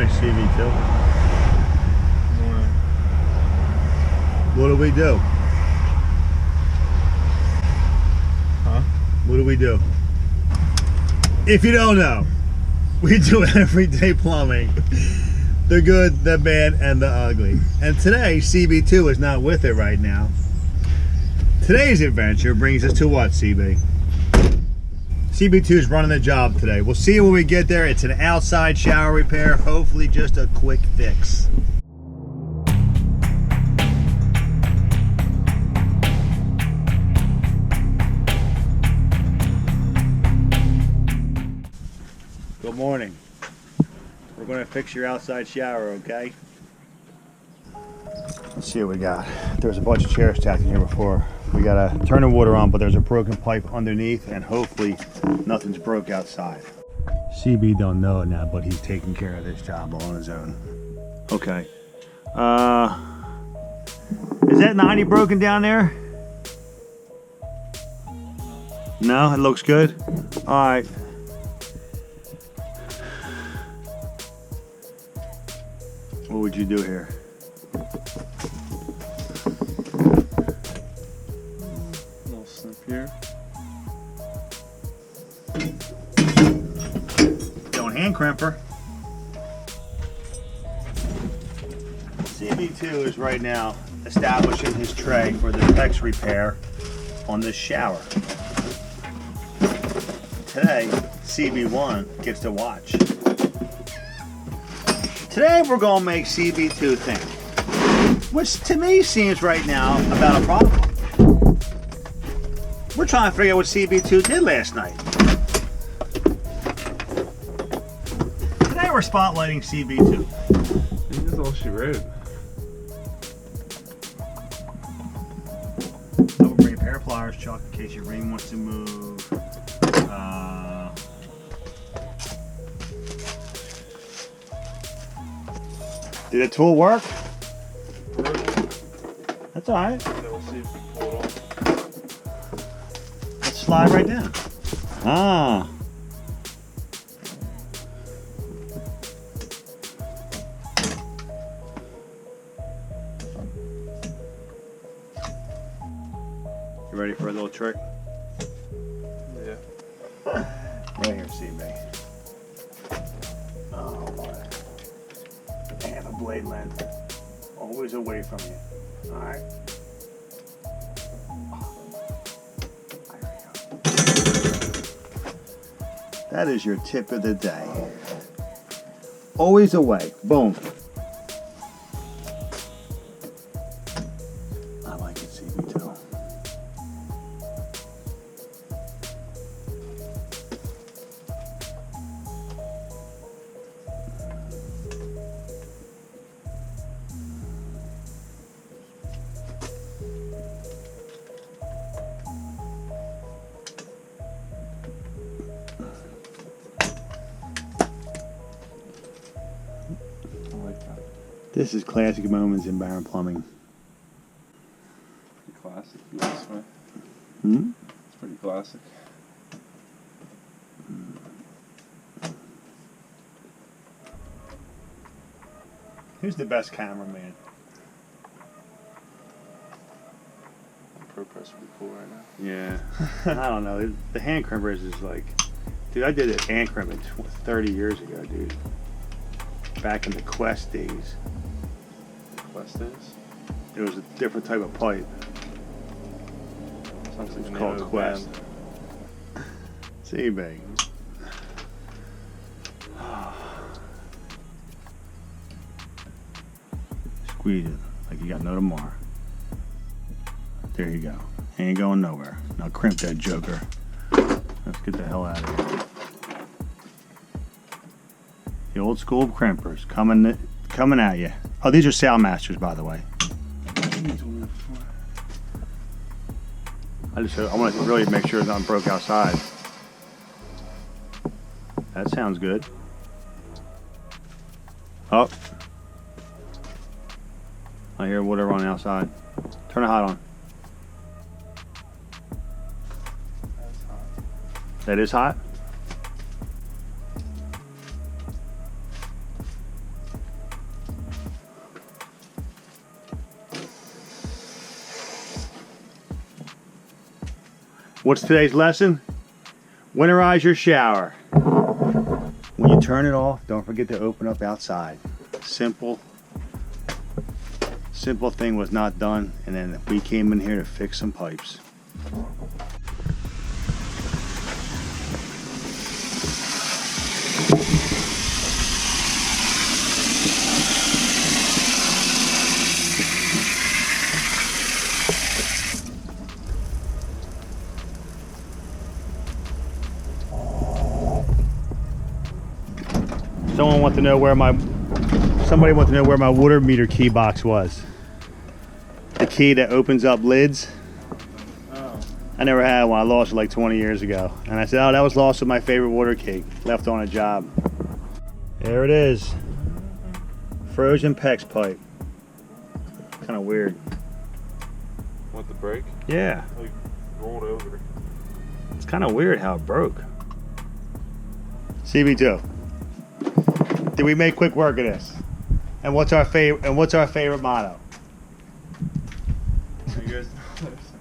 morning, CB2. Morning. What do we do? Huh? What do we do? If you don't know, we do everyday plumbing. The good, the bad, and the ugly. And today, CB2 is not with it right now. Today's adventure brings us to what, CB? CB2 is running the job today. We'll see when we get there. It's an outside shower repair, hopefully just a quick fix. Good morning. We're going to fix your outside shower, okay? Let's see what we got. There's a bunch of chairs stacked in here before. We gotta turn the water on, but there's a broken pipe underneath, and hopefully nothing's broke outside. CB don't know it now, but he's taking care of this job all on his own. Okay. Is that 90 broken down there? No, it looks good. All right. What would you do here? Little snip here. Don't hand crimper. CB2 is right now establishing his tray for the PEX repair on this shower. Today, CB1 gets to watch. Today we're going to make CB2 think, which to me seems right now about a problem. We're trying to figure out what CB2 did last night. Today we're spotlighting CB2. That's all she wrote. I'll bring a pair of pliers, Chuck, in case your ring wants to move. Did the tool work? That's all right. We'll see if we pull it off. Let's slide right down. Ah. You ready for a little trick? Yeah. Right here, CB. Oh, boy. And a blade length. Always away from you. All right. There we go. That is your tip of the day. Always away. Boom. I like it, CB2. I like that. This is classic moments in Baron Plumbing. Pretty classic this way. Hmm? It's pretty classic. Who's the best cameraman? ProPress would be cool right now. Yeah. I don't know. The hand crimpers is like, dude, I did it hand crimping 30 years ago, dude. Back in the Quest days. Quest is? It was a different type of pipe. Sounds like It's the name called of a Quest. band. See, babe. Squeeze it like you got no tomorrow. There you go. Ain't going nowhere. Now crimp that joker. Let's get the hell out of here. The old school crimpers coming at you. Oh, these are Sailmasters, by the way. I want to really make sure it's not broke outside. That sounds good. Oh. I hear water running outside. Turn the hot on. That's hot. That is hot? What's today's lesson? Winterize your shower. When you turn it off, don't forget to open up outside. Simple thing was not done, and then we came in here to fix some pipes. Somebody wanted to know where my water meter key box was. The key that opens up lids. Oh. I never had one. I lost it like 20 years ago. And I said, oh, that was lost with my favorite water key. Left on a job. There it is. Frozen PEX pipe. Kind of weird. Want the break? Yeah. Like, rolled over. It's kind of weird how it broke. CB2. Did we make quick work of this? And what's our favorite motto? You guys,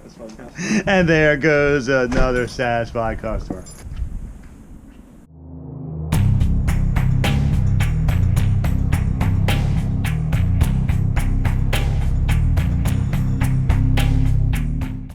that's my And there goes another satisfied customer.